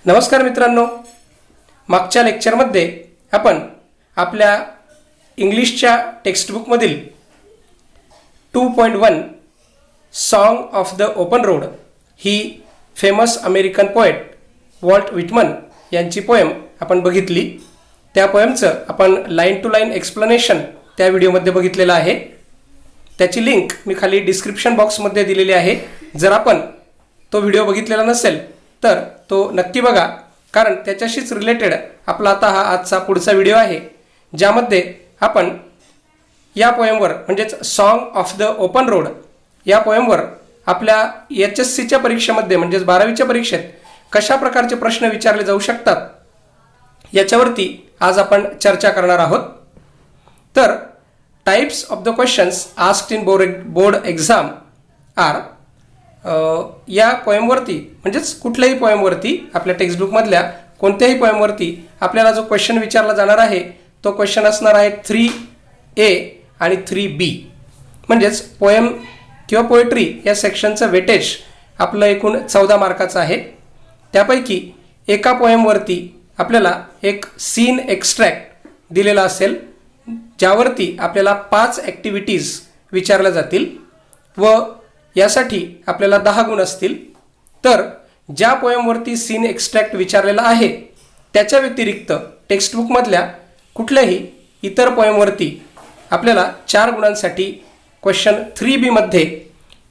नमस्कार मित्रांनो, मागच्या लेक्चरमध्ये आपण आपल्या इंग्लिशच्या टेक्स्टबुकमधील 2.1 song of the open road ही famous American poet Walt Whitman यांची पोएम आपण बघितली। त्या पोएमचं आपण लाईन टू लाईन एक्सप्लेनेशन त्या व्हिडिओमध्ये बघितलेलं आहे। त्याची लिंक मी खाली डिस्क्रिप्शन बॉक्समध्ये दिलेली आहे। जर आपण तो व्हिडिओ बघितलेला नसेल तर तो नक्की बघा, कारण त्याच्याशीच रिलेटेड आपला आता हा आजचा पुढचा व्हिडिओ आहे, ज्यामध्ये आपण या पोएमवर म्हणजेच song of the open road या पोएमवर आपल्या HSCच्या परीक्षेमध्ये म्हणजेच 12वीच्या परीक्षेत कशा प्रकारचे प्रश्न विचारले जाऊ शकतात याच्यावरती आज आपण चर्चा करणार आहोत। तर types of the questions asked in board exam are या पोएमवरती म्हणजेच कुठल्याही पोएमवरती आपल्या टेक्स्टबुकमधल्या कोणत्याही पोएमवरती आपल्याला जो क्वेश्चन विचारला जाणार आहे तो क्वेश्चन असणार आहे 3A आणि 3B। म्हणजेच पोएम किंवा पोएट्री या सेक्शनचं वेटेज आपलं एकूण 14 मार्काचं आहे। त्यापैकी एका पोएमवरती आपल्याला एक सीन एक्स्ट्रॅक्ट दिलेला असेल, ज्यावरती आपल्याला 5 ॲक्टिव्हिटीज विचारल्या जातील व यासाठी आपल्याला 10 गुण असतील। तर ज्या पोएमवरती सीन एक्स्ट्रॅक्ट विचारलेला आहे त्याच्या व्यतिरिक्त टेक्स्टबुकमधल्या कुठल्याही इतर पोएमवरती आपल्याला 4 गुणांसाठी क्वेश्चन 3B मध्ये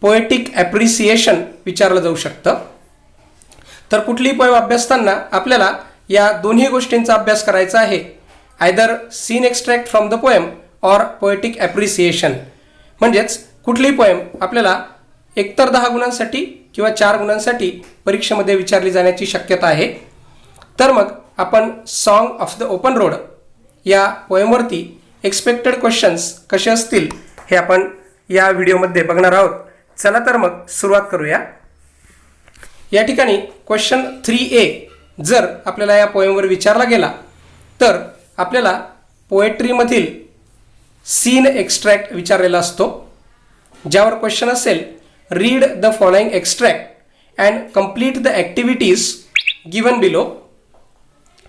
पोएटिक ॲप्रिसिएशन विचारलं जाऊ शकतं। तर कुठलीही पोएम अभ्यासताना आपल्याला या दोन्ही गोष्टींचा अभ्यास करायचा आहे, either seen extract from the poem or poetic appreciation. म्हणजेच कुठलीही पोएम आपल्याला एकतर 10 गुणांसाठी किंवा 4 गुणांसाठी परीक्षेमध्ये विचारली जाण्याची शक्यता आहे। तर मग आपण song of the open road या पोएमवरती एक्सपेक्टेड क्वेश्चन्स कसे असतील हे आपण या व्हिडिओमध्ये बघणार आहोत। चला तर मग सुरुवात करूया। या ठिकाणी क्वेश्चन 3A जर आपल्याला या पोएमवर विचारला गेला तर आपल्याला पोएट्रीमधील सीन एक्स्ट्रॅक्ट विचारलेला असतो, ज्यावर क्वेश्चन असेल read the following extract and complete the activities given below.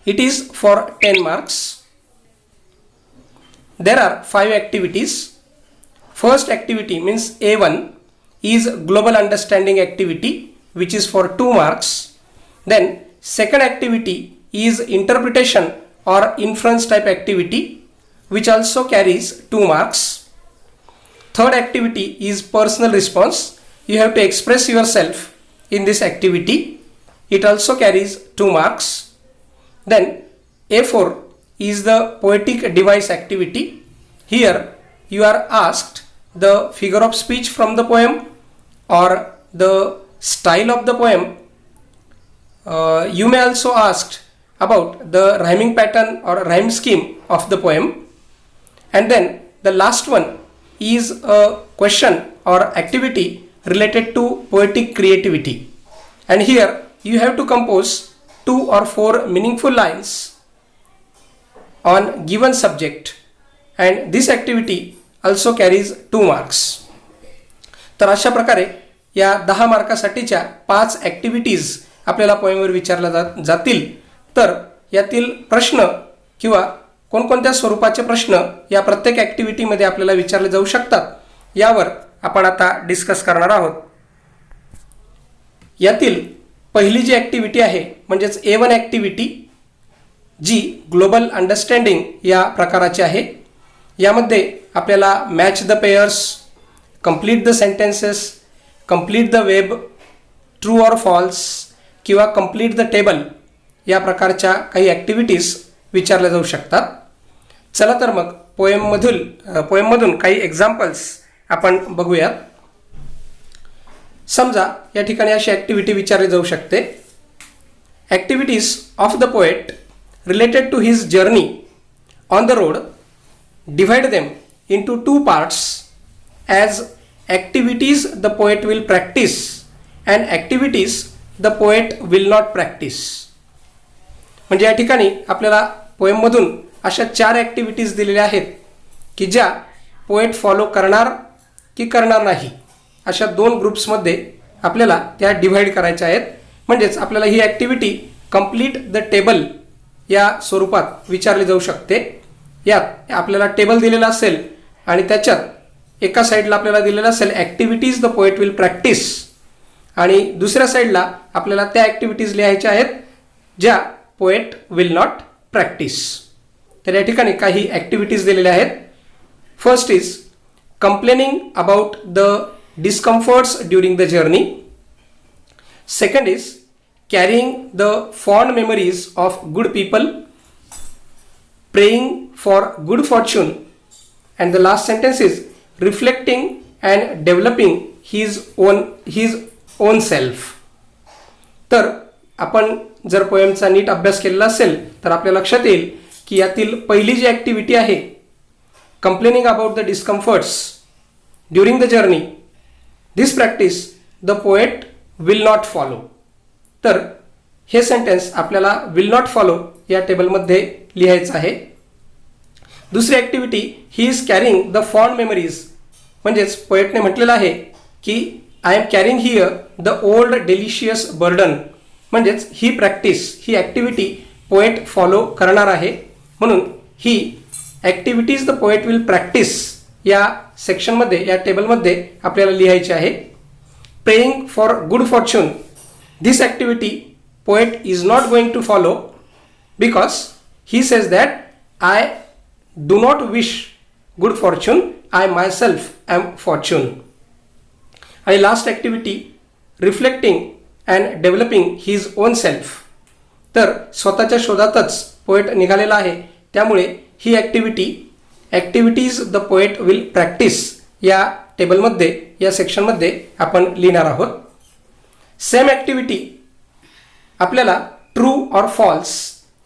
It is for 10 marks. There are 5 activities. First activity means A1 is global understanding activity, which is for 2 marks. Then second activity is interpretation or inference type activity, which also carries 2 marks. Third activity is personal response. You have to express yourself in this activity. It also carries 2 marks. Then A4 is the poetic device activity. Here you are asked the figure of speech from the poem or the style of the poem. You may also asked about the rhyming pattern or rhyme scheme of the poem. And then the last one is a question or activity related to poetic creativity. And here you have to compose 2 or 4 meaningful lines on given subject, and this activity also carries 2 marks. तर अशा प्रकारे या 10 मार्कासाठीच्या 5 activities आपल्याला पोएमवर विचारल्या जातील। तर यातील प्रश्न किंवा कोणकोणत्या स्वरूपाचे प्रश्न या प्रत्येक ॲक्टिव्हिटीमध्ये आपल्याला विचारले जाऊ शकतात यावर आपण आता डिस्कस करणार आहोत। यातील पहिली जी ॲक्टिव्हिटी आहे म्हणजेच A1 ॲक्टिव्हिटी, जी ग्लोबल अंडरस्टँडिंग या प्रकाराची आहे। यामध्ये आपल्याला match the pairs, complete the sentences, complete the web, true or false किंवा कंप्लीट द टेबल या प्रकारच्या काही ॲक्टिव्हिटीज विचारल्या जाऊ शकतात। चला तर मग पोएममधून काही एक्झाम्पल्स आपण बघूयात। समजा या ठिकाणी अशी ॲक्टिव्हिटी विचारली जाऊ शकते, activities of the poet related to his journey on the road, divide them into 2 parts as activities the poet will practise and activities the poet will not practise. म्हणजे या ठिकाणी आपल्याला पोएममधून अशा 4 ॲक्टिव्हिटीज दिलेल्या आहेत की ज्या पोएट फॉलो करणार की करणार नाही, अशा 2 ग्रुप्समध्ये आपल्याला त्या डिव्हाइड करायच्या आहेत। म्हणजेच आपल्याला ही ॲक्टिव्हिटी कंप्लीट द टेबल या स्वरूपात विचारले जाऊ शकते. यात आपल्याला टेबल दिलेला असेल आणि त्याच्यात एका साईडला आपल्याला दिलेलं असेल activities the poet will practice आणि दुसऱ्या साईडला आपल्याला त्या ॲक्टिव्हिटीज लिहायच्या आहेत ज्या पोएट विल नॉट प्रॅक्टिस. तर या ठिकाणी काही ॲक्टिव्हिटीज दिलेल्या आहेत. First is complaining about the discomforts during the journey. Second is carrying the fond memories of good people, praying for good fortune, and the last sentence is reflecting and developing his own self. तर आपण जर पोएमचा नीट अभ्यास केलेला असेल तर आपल्या लक्षात येईल की यातील पहिली जी ॲक्टिव्हिटी आहे complaining about the discomforts during the journey, this practice the poet will not follow. तर हे सेंटेन्स आपल्याला विल नॉट फॉलो या टेबलमध्ये लिहायचं आहे. दुसरी ॲक्टिव्हिटी ही is carrying the fond memories, म्हणजेच पोएटने म्हटलेलं आहे की I am carrying here the old delicious burden, म्हणजेच ही प्रॅक्टिस ही ॲक्टिव्हिटी पोएट फॉलो करणार आहे. म्हणून ही activities the poet will practice या सेक्शनमध्ये या टेबलमध्ये आपल्याला लिहायची आहे. Praying for good fortune, this activity poet is not going to follow because he says that I do not wish good fortune, I myself am fortune. आणि last activity reflecting and developing his own self. तर स्वतःच्या शोधातच poet निघालेला आहे, त्यामुळे ही activities the poet will practice या टेबलमध्ये या सेक्शनमध्ये आपण लिहिणार आहोत. सेम ॲक्टिव्हिटी आपल्याला ट्रू ऑर फॉल्स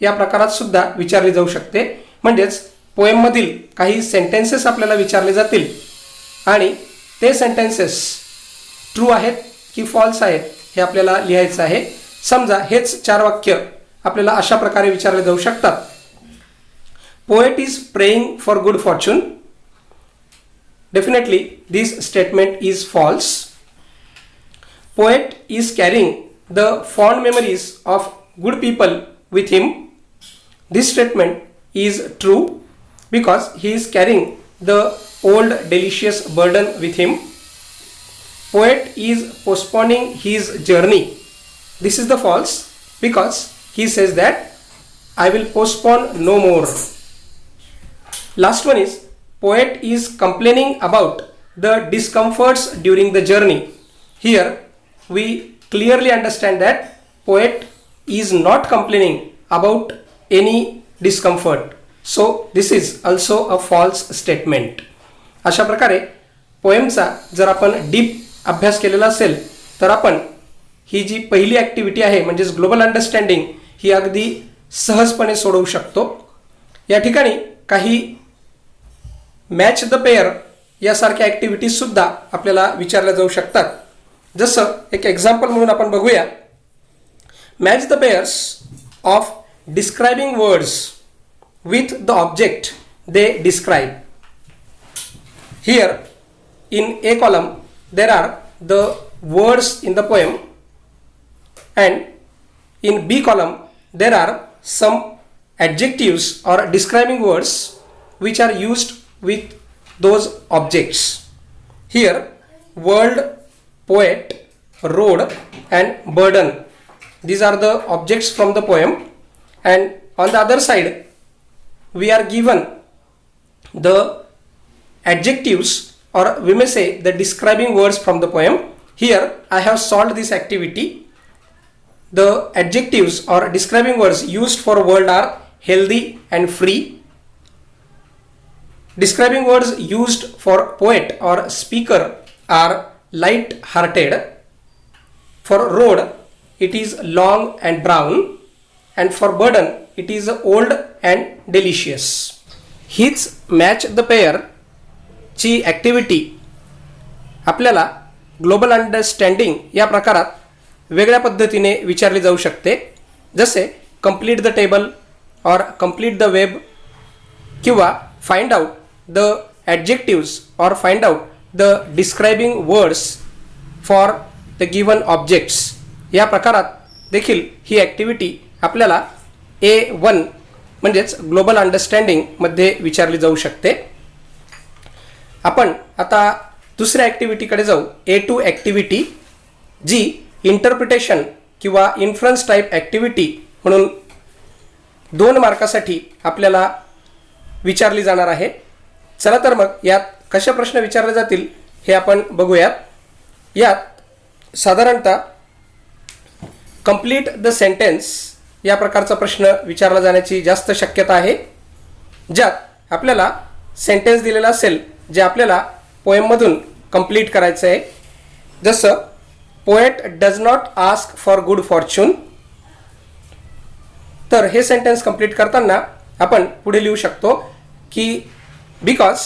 या प्रकारात सुद्धा विचारली जाऊ शकते. म्हणजेच पोएममधील काही सेंटेन्सेस आपल्याला विचारले जातील आणि ते सेंटेन्सेस ट्रू आहेत की फॉल्स आहेत हे आपल्याला लिहायचं आहे. समजा हेच 4 वाक्य आपल्याला अशा प्रकारे विचारले जाऊ शकतात. Poet is praying for good fortune, definitely this statement is false. Poet is carrying the fond memories of good people with him, this statement is true because he is carrying the old delicious burden with him. Poet is postponing his journey, this is the false because he says that I will postpone no more. Last one is poet is complaining about the discomforts during the journey. Here we clearly understand that poet is not complaining about any discomfort, so this is also a false statement. अशा प्रकारे पोएमचा जर आपण deep अभ्यास केलेला असेल तर आपण ही जी पहिली ॲक्टिव्हिटी आहे म्हणजेच ग्लोबल अंडरस्टँडिंग ही अगदी सहजपणे सोडवू शकतो. या ठिकाणी काही मॅच द पेअर यासारख्या ॲक्टिव्हिटीज सुद्धा आपल्याला विचारल्या जाऊ शकतात. जसं एक एक्झाम्पल म्हणून आपण बघूया. Match the pairs of describing words with the object they describe. Here in A column there are the words in the poem and in B column there are some adjectives or describing words which are used with those objects. Here world, poet, road and burden, these are the objects from the poem, and on the other side we are given the adjectives or we may say the describing words from the poem. Here I have solved this activity. The adjectives or describing words used for world are healthy and free. Describing words used for poet or speaker are light hearted. For road it is long and brown, and for burden it is old and delicious. हीच match the pair ची activity आपल्याला global understanding या प्रकारात वेगळ्या पद्धतीने विचारली जाऊ शकते. जसे कंप्लीट द टेबल और कंप्लीट द वेब किंवा फाइंड आउट द ॲडजेक्टिव्स और find out the describing words for the given objects या प्रकारात देखील ही ॲक्टिव्हिटी आपल्याला A1 म्हणजेच ग्लोबल अंडरस्टँडिंगमध्ये विचारली जाऊ शकते. आपण आता दुसऱ्या ॲक्टिव्हिटीकडे जाऊ. A2 ॲक्टिव्हिटी, जी इंटरप्रिटेशन किंवा इन्फ्लुएन्स टाईप ॲक्टिव्हिटी म्हणून 2 मार्कासाठी आपल्याला विचारली जाणार आहे. चला तर मग यात कशा प्रश्न विचारले जातील हे आपण बघूयात. यात साधारणतः कंप्लीट द सेंटेन्स या प्रकारचा प्रश्न विचारला जाण्याची जास्त शक्यता आहे, ज्यात आपल्याला सेंटेन्स दिलेला असेल जे आपल्याला पोएममधून कंप्लीट करायचं आहे. जसं poet does not ask for good Fortune. तर हे सेंटेन्स कंप्लीट करताना आपण पुढे लिहू शकतो की because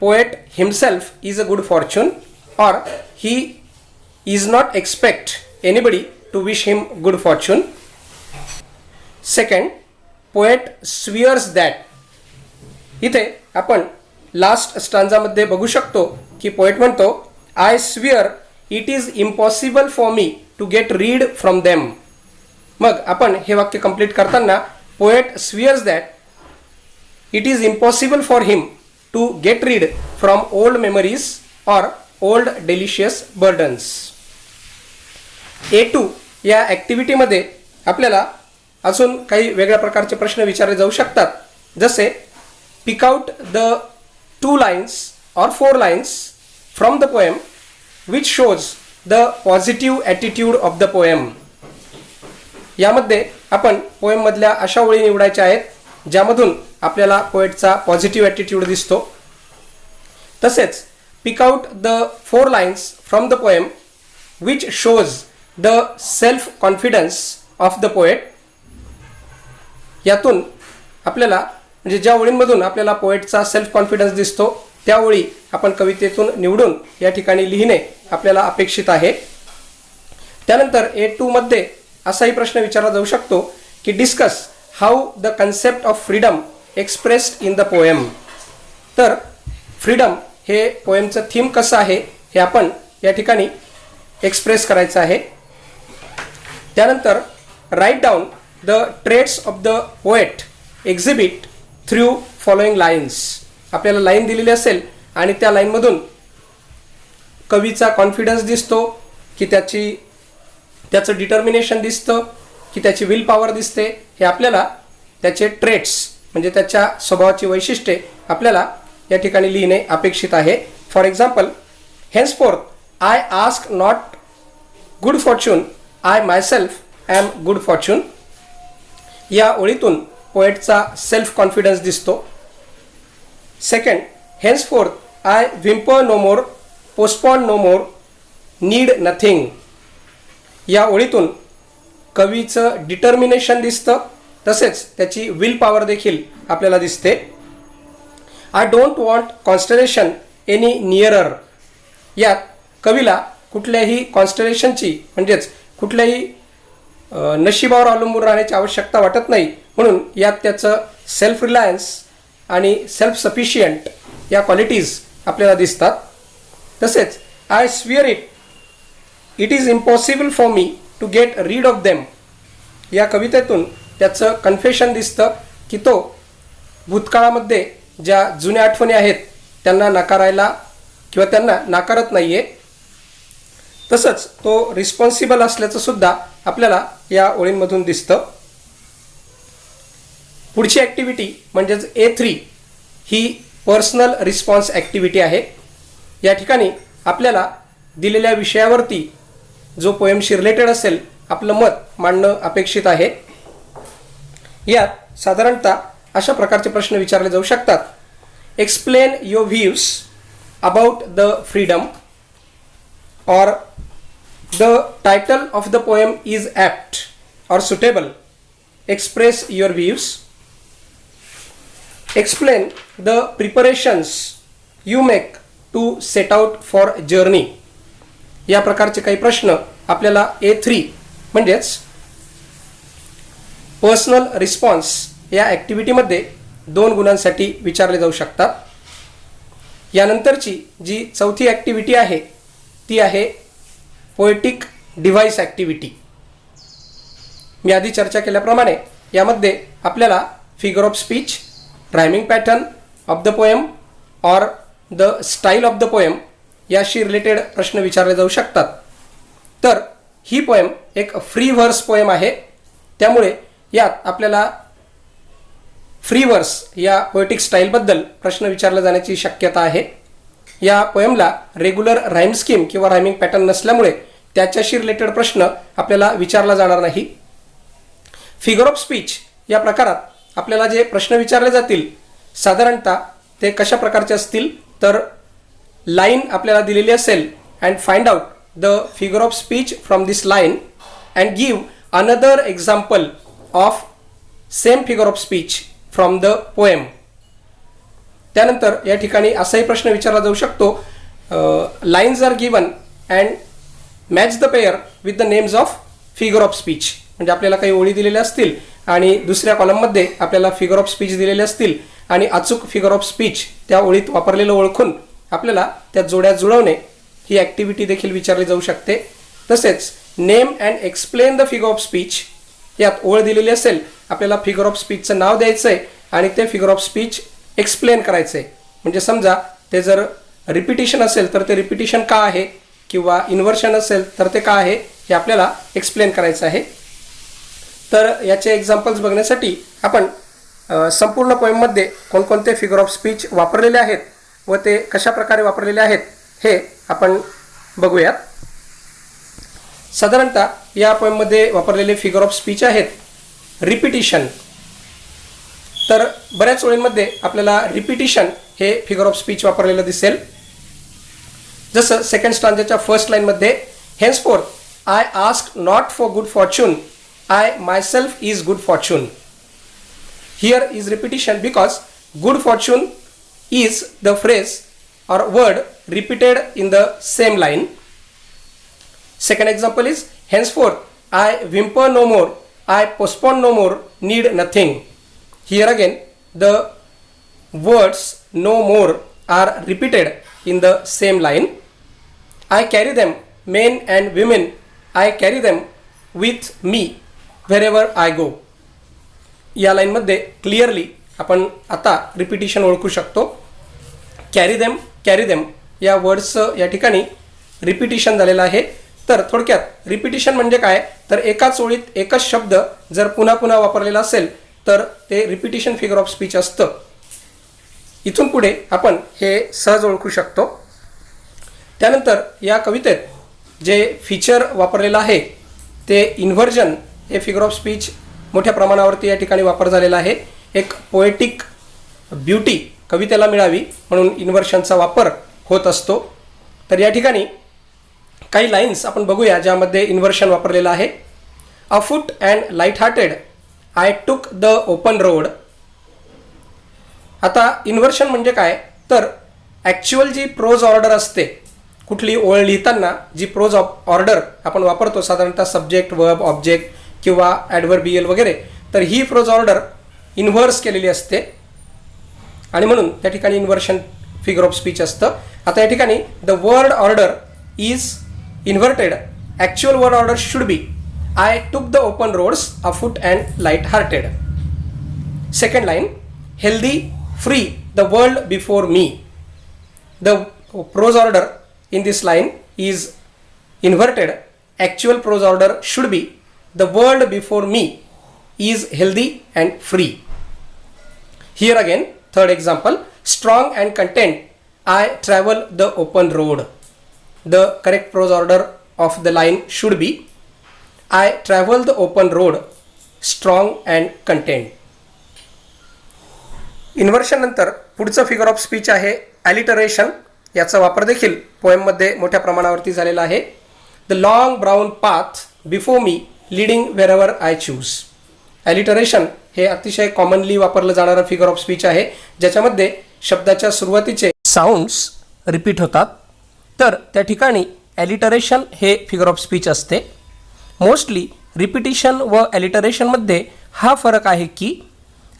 poet himself is a good fortune or he is not expect anybody to wish him good fortune. Second, poet swears that. इथे आपण लास्ट स्टांजामध्ये बघू शकतो की पोएट म्हणतो I swear it is impossible for me to get rid from them. मग आपण हे वाक्य कंप्लीट करताना poet swears that it is impossible for him to get rid from old memories or old delicious burdens. A2 या ॲक्टिव्हिटीमध्ये आपल्याला अजून काही वेगळ्या प्रकारचे प्रश्न विचारले जाऊ शकतात. जसे पिक out the 2 lines or 4 lines from the poem which shows the positive attitude of the poem. यामध्ये आपण पोएममधल्या अशा ओळी निवडायच्या आहेत ज्यामधून आपल्याला पोएटचा पॉझिटिव्ह ॲटिट्यूड दिसतो. तसेच pick out the 4 lines from the poem which shows the self confidence of the poet. यातून आपल्याला म्हणजे ज्या ओळींमधून आपल्याला पोएटचा सेल्फ कॉन्फिडन्स दिसतो त्या ओळी आपण कवितेतून निवडून या ठिकाणी लिहिणे आपल्याला अपेक्षित आहे. त्यानंतर A2 मध्ये असाही प्रश्न विचारला जाऊ शकतो की discuss how the concept of freedom expressed in the poem. तर फ्रीडम हे पोएमचं थीम कसं आहे हे आपण या ठिकाणी एक्सप्रेस करायचं आहे. त्यानंतर write down the traits of the poet exhibit through following lines. आपल्याला लाईन दिलेली असेल आणि त्या लाईनमधून कवीचा कॉन्फिडन्स दिसतो की त्याचं डिटर्मिनेशन दिसतं की त्याची विल पॉवर दिसते. हे आपल्याला त्याचे ट्रेट्स म्हणजे त्याच्या स्वभावाची वैशिष्ट्ये आपल्याला या ठिकाणी लिहिणे अपेक्षित आहे. For example, henceforth I ask not good fortune, I myself am good fortune. या ओळीतून पोएटचा सेल्फ कॉन्फिडन्स दिसतो. Second, henceforth I whimper no more, postpone no more, need nothing. या ओळीतून कवीचं डिटर्मिनेशन दिसतं तसेच त्याची विल पॉवर देखील आपल्याला दिसते. I don't want constellation any nearer. यात कवीला कुठल्याही कॉन्स्टलेशनची म्हणजेच कुठल्याही नशिबावर अवलंबून राहण्याची आवश्यकता वाटत नाही, म्हणून यात त्याचं सेल्फ रिलायन्स आणि सेल्फ सफिशियंट या क्वालिटीज आपल्याला दिसतात. तसेच I swear it is impossible for me to get rid of them. या कवितेतून त्याचं कन्फेशन दिसतं की तो भूतकाळामध्ये ज्या जुन्या आठवणी आहेत त्यांना नाकारायला किंवा त्यांना नाकारत नाही आहे. तसंच तो रिस्पॉन्सिबल असल्याचं सुद्धा आपल्याला या ओळींमधून दिसतं. पुढची ॲक्टिव्हिटी म्हणजेच A3 ही पर्सनल रिस्पॉन्स ॲक्टिव्हिटी आहे. या ठिकाणी आपल्याला दिलेल्या विषयावरती जो पोएमशी रिलेटेड असेल आपलं मत मांडणं अपेक्षित आहे. यात साधारणतः अशा प्रकारचे प्रश्न विचारले जाऊ शकतात. Explain your views about the freedom, or the title of the poem is apt or suitable, express your views. Explain the preparations you make to set out for journey. या प्रकारचे काही प्रश्न आपल्याला A3 म्हणजेच पर्सनल रिस्पॉन्स या ॲक्टिव्हिटीमध्ये 2 गुणांसाठी विचारले जाऊ शकतात. यानंतरची जी चौथी ॲक्टिव्हिटी आहे ती आहे पोएटिक डिव्हाइस ॲक्टिव्हिटी. मी आधी चर्चा केल्याप्रमाणे यामध्ये आपल्याला figure of speech, rhyming pattern of the poem or the style of the poem याशी रिलेटेड प्रश्न विचारले जाऊ शकतात. तर ही पोएम एक फ्री व्हर्स पोएम आहे, त्यामुळे यात आपल्याला फ्री व्हर्स या पोएटिक स्टाईलबद्दल प्रश्न विचारला जाण्याची शक्यता आहे. या पोएमला रेग्युलर राईम स्कीम किंवा रायमिंग पॅटर्न नसल्यामुळे त्याच्याशी रिलेटेड प्रश्न आपल्याला विचारला जाणार नाही. फिगर ऑफ स्पीच या प्रकारात आपल्याला जे प्रश्न विचारले जातील साधारणतः ते कशा प्रकारचे असतील तर लाईन आपल्याला दिलेली असेल and find out the figure of speech from this line and give another example of same figure of speech from the poem. त्यानंतर या ठिकाणी असाही प्रश्न विचारला जाऊ शकतो, lines are given and match the pair with the names of figure of speech. म्हणजे आपल्याला काही ओळी दिलेल्या असतील आणि दुसऱ्या कॉलममध्ये आपल्याला फिगर ऑफ स्पीच दिलेले असतील आणि अचूक फिगर ऑफ स्पीच त्या ओळीत वापरलेलं ओळखून आपल्याला त्या जोड्या जुळवणे ही ॲक्टिव्हिटी देखील विचारली जाऊ शकते. तसेच name and explain the figure of speech यात ओळ दिलेली असेल, आपल्याला फिगर ऑफ स्पीचचं नाव द्यायचं आहे आणि ते फिगर ऑफ स्पीच एक्सप्लेन करायचं आहे. म्हणजे समजा ते जर रिपिटिशन असेल तर ते रिपिटिशन का आहे किंवा इन्व्हर्शन असेल तर ते का आहे हे आपल्याला एक्सप्लेन करायचं आहे. तर याचे एक्झाम्पल्स बघण्यासाठी आपण संपूर्ण पोएममध्ये कोणकोणते फिगर ऑफ स्पीच वापरलेले आहेत व ते कशा प्रकारे वापरलेले आहेत हे आपण बघूयात. साधारणतः या पोएममध्ये वापरलेले फिगर ऑफ स्पीच आहेत रिपिटिशन. तर बऱ्याच ओळींमध्ये आपल्याला रिपिटिशन हे फिगर ऑफ स्पीच वापरलेलं दिसेल. जसं सेकंड स्टांजाच्या फर्स्ट लाईनमध्ये henceforth I ask not for good fortune I myself is good fortune. Here is repetition because good fortune is the phrase or word repeated in the same line. Second example is henceforth I whimper no more, I postpone no more, need nothing. Here again the words no more are repeated in the same line. I carry them, men and women, I carry them with me wherever I go. या लाईनमध्ये clearly आपण आता repetition ओळखू शकतो. Carry them या वर्ड्सचं या ठिकाणी repetition झालेलं आहे. तर थोडक्यात रिपिटिशन म्हणजे काय तर एकाच ओळीत एकच शब्द जर पुन्हा पुन्हा वापरलेला असेल तर ते रिपिटिशन फिगर ऑफ स्पीच असतं. इथून पुढे आपण हे सहज ओळखू शकतो. त्यानंतर या कवितेत जे फीचर वापरलेलं आहे ते इन्व्हर्जन हे फिगर ऑफ स्पीच मोठ्या प्रमाणावरती या ठिकाणी वापर झालेला आहे. एक पोएटिक ब्युटी कवितेला मिळावी म्हणून इन्व्हर्शनचा वापर होत असतो. तर या ठिकाणी काही लाईन्स आपण बघूया ज्यामध्ये इन्व्हर्शन वापरलेलं आहे. Afoot and light hearted I took the open road. आता इन्व्हर्शन म्हणजे काय तर ॲक्च्युअल जी प्रोज ऑर्डर असते कुठली ओळ लिहिताना जी प्रोज ऑर्डर आपण वापरतो साधारणतः सब्जेक्ट वर्ब ऑब्जेक्ट किंवा ॲडव्हर्बियल वगैरे, तर ही प्रोज ऑर्डर इन्व्हर्स केलेली असते आणि म्हणून त्या ठिकाणी इन्व्हर्शन फिगर ऑफ स्पीच असतं. आता या ठिकाणी the word order is inverted, actual word order should be I took the open roads afoot and light hearted. Second line healthy free the world before me. The prose order in this line is inverted, actual prose order should be the world before me is healthy and free. Here again third example strong and content I travel the open road. The correct prose order of the line should be I travel the open road strong and content. Inversion नंतर पुढचं figure of speech आहे ॲलिटरेशन. याचा वापर देखील पोएममध्ये मोठ्या प्रमाणावरती झालेला आहे. The long brown path before me leading wherever I choose. Alliteration हे अतिशय कॉमनली वापरलं जाणारं फिगर ऑफ स्पीच आहे ज्याच्यामध्ये शब्दाच्या सुरुवातीचे साऊंड्स रिपीट होतात. तर त्या ठिकाणी ॲलिटरेशन हे फिगर ऑफ स्पीच असते. मोस्टली रिपिटिशन व ॲलिटरेशनमध्ये हा फरक आहे की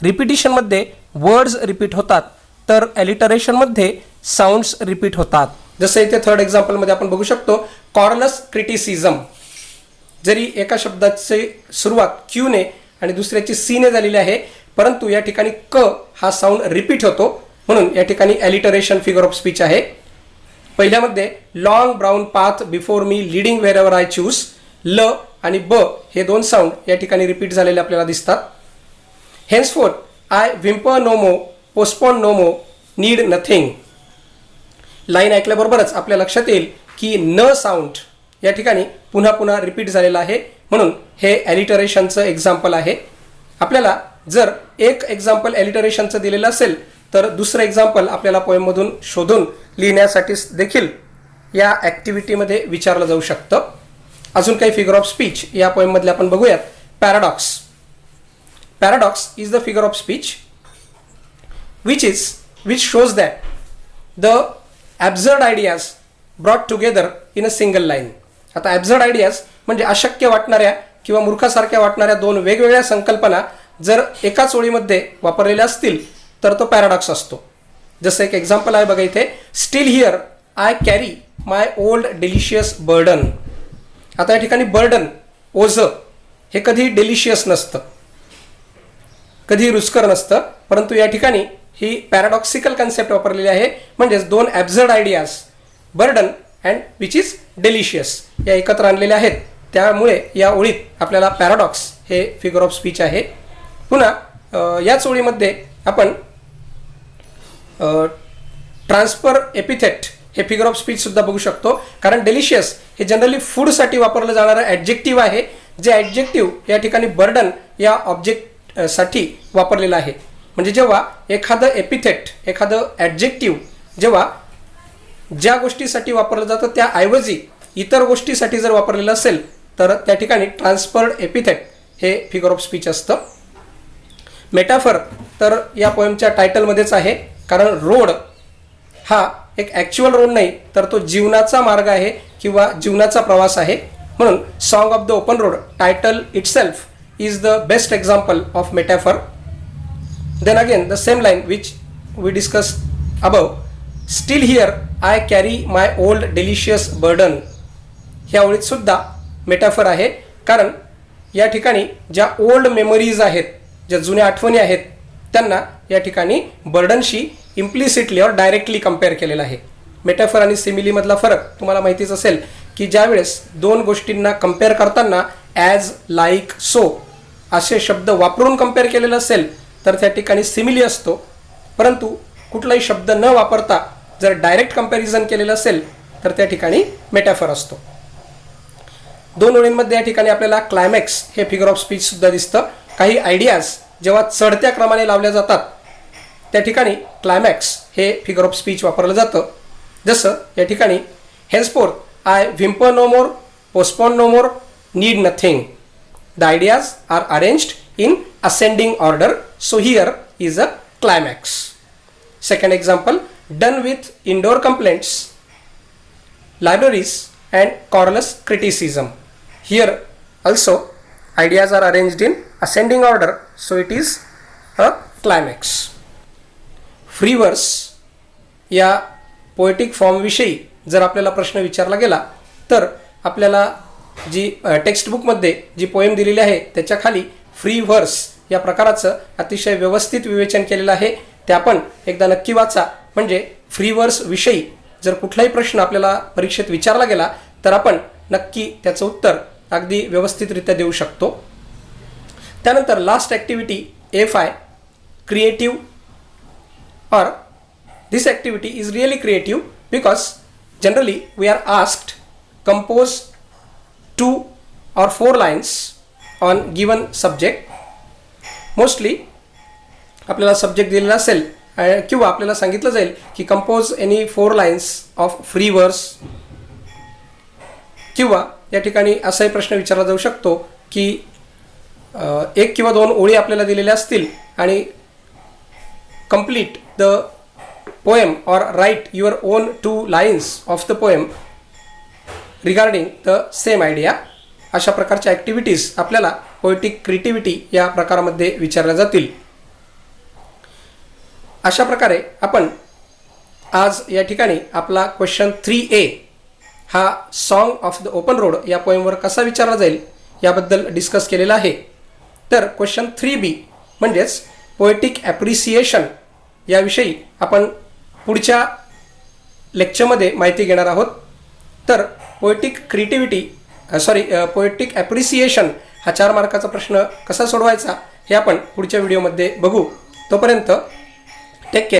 रिपिटिशनमध्ये वर्ड्स रिपीट होतात तर ॲलिटरेशनमध्ये साऊंड्स रिपीट होतात. जसं इथे थर्ड एक्झाम्पलमध्ये आपण बघू शकतो कॉर्नस क्रिटिसिझम. जरी एका शब्दाची सुरुवात क्यूने आणि दुसऱ्याची सीने झालेली आहे, परंतु या ठिकाणी क हा साऊंड रिपीट होतो, म्हणून या ठिकाणी ॲलिटरेशन फिगर ऑफ स्पीच आहे. पहिल्यामध्ये long brown path before me leading wherever I choose, ल आणि ब हे दोन साऊंड या ठिकाणी रिपीट झालेले आपल्याला दिसतात. हेन्सफोर्थ आय व्हिम्पर नो मो, पोस्टपोन नो मो, नीड नथिंग. लाईन ऐकल्याबरोबरच आपल्या लक्षात येईल की न साऊंड या ठिकाणी पुन्हा पुन्हा रिपीट झालेला आहे, म्हणून हे ॲलिटरेशनचं एक्झाम्पल आहे. आपल्याला जर एक एक्झाम्पल ॲलिटरेशनचं दिलेलं असेल तर दुसरं एक्झाम्पल आपल्याला पोएममधून शोधून लिहिण्यासाठी देखील या ॲक्टिव्हिटीमध्ये विचारलं जाऊ शकतं. अजून काही फिगर ऑफ स्पीच या पोएममधले आपण बघूयात. Paradox. Paradox is the figure of speech which shows that the absurd ideas brought together in a single line. आता absurd ideas म्हणजे अशक्य वाटणाऱ्या किंवा मूर्खासारख्या वाटणाऱ्या दोन वेगवेगळ्या संकल्पना जर एकाच ओळीमध्ये वापरलेल्या असतील तर तो पॅराडॉक्स असतो. जसं एक एक्झाम्पल आहे बघा इथे, steel here I carry my old delicious burden. आता या ठिकाणी बर्डन, ओझं, हे कधी डिलिशियस नसतं, कधी रुचकर नसतं, परंतु या ठिकाणी ही पॅराडॉक्सिकल कन्सेप्ट वापरलेली आहे. म्हणजेच दोन absurd ideas, burden and which is delicious, या एकत्र आणलेल्या आहेत. त्यामुळे या ओळीत आपल्याला पॅराडॉक्स हे फिगर ऑफ स्पीच आहे. पुन्हा याच ओळीमध्ये आपण ट्रान्सफर एपिथेट हे फिगर ऑफ स्पीचसुद्धा बघू शकतो, कारण डेलिशियस हे जनरली फूडसाठी वापरलं जाणारं ॲडजेक्टिव्ह आहे, जे ॲडजेक्टिव्ह या ठिकाणी बर्डन या ऑब्जेक्टसाठी वापरलेलं आहे. म्हणजे जेव्हा एखादं एपिथेट, एखादं ॲडजेक्टिव्ह जेव्हा ज्या गोष्टीसाठी वापरलं जातं त्याऐवजी इतर गोष्टीसाठी जर वापरलेलं असेल तर त्या ठिकाणी ट्रान्सफर्ड एपिथेट हे फिगर ऑफ स्पीच असतं. मेटाफर तर या पोएमच्या टायटलमध्येच आहे, कारण रोड हा एक ॲक्च्युअल रोड नाही तर तो जीवनाचा मार्ग आहे किंवा जीवनाचा प्रवास आहे. म्हणून song of the open road title itself is the best example of metaphor. Then again the same line which we discussed above, still here I carry my old delicious burden. ह्या ओळीत सुद्धा मेटाफर आहे, कारण या ठिकाणी ज्या old memories आहेत, ज्या जुन्या आठवणी आहेत, त्यांना या ठिकाणी बर्डनशी इम्प्लिसिटली और डायरेक्टली कम्पेअर केलेलं आहे. मेटाफर आणि सिमिलीमधला फरक तुम्हाला माहितीच असेल की ज्यावेळेस दोन गोष्टींना कम्पेअर करताना ॲज, लाईक, सो असे शब्द वापरून कम्पेअर केलेलं असेल तर त्या ठिकाणी सिमिली असतो, परंतु कुठलाही शब्द न वापरता जर डायरेक्ट कंपॅरिझन केलेलं असेल तर त्या ठिकाणी मेटाफर असतो. दोन ओळींमध्ये या ठिकाणी आपल्याला क्लायमॅक्स हे फिगर ऑफ स्पीच सुद्धा दिसतं. काही आयडियाज जेव्हा चढत्या क्रमाने लावल्या जातात त्या ठिकाणी क्लायमॅक्स हे फिगर ऑफ स्पीच वापरलं जातं. जसं या ठिकाणी henceforth I whimper no more, postpone no more, need nothing. The ideas are arranged in ascending order, so here is a climax. Second example, done with indoor complaints, libraries and querulous criticism. Here also ideas are arranged in ascending order, so it is a climax. Free verse या poetic form विषयी जर आपल्याला प्रश्न विचारला गेला तर आपल्याला जी टेक्स्टबुकमध्ये जी poem दिलेली आहे त्याच्या खाली फ्री व्हर्स या प्रकाराचं अतिशय व्यवस्थित विवेचन केलेलं आहे. ते आपण एकदा नक्की वाचा, म्हणजे फ्री व्हर्स विषयी जर कुठलाही प्रश्न आपल्याला परीक्षेत विचारला गेला तर आपण नक्की त्याचं उत्तर अगदी व्यवस्थितरित्या देऊ शकतो. त्यानंतर last activity F5, creative or this activity is really creative because generally we are asked compose 2 or 4 lines on given subject. Mostly आपल्याला सब्जेक्ट दिलेला असेल किंवा आपल्याला सांगितलं जाईल की compose any 4 lines of free verse, किंवा या ठिकाणी असाही प्रश्न विचारला जाऊ शकतो की 1 किंवा 2 ओळी आपल्याला दिलेल्या असतील आणि complete the poem or write your own 2 lines of the poem regarding the same idea. अशा प्रकारच्या ॲक्टिव्हिटीज आपल्याला पोएटिक क्रिएटिव्हिटी या प्रकारामध्ये विचारल्या जातील. अशा प्रकारे आपण आज या ठिकाणी आपला क्वेश्चन 3A हा song of the open road या पोएमवर कसा विचारला जाईल याबद्दल डिस्कस केलेला आहे. तर क्वेश्चन 3B म्हणजेच पोएटिक ॲप्रिसिएशन याविषयी आपण पुढच्या लेक्चरमध्ये माहिती घेणार आहोत. तर पोएटिक ॲप्रिसिएशन हा 4 मार्काचा प्रश्न कसा सोडवायचा हे आपण पुढच्या व्हिडिओमध्ये बघू. तोपर्यंत टेक केअर.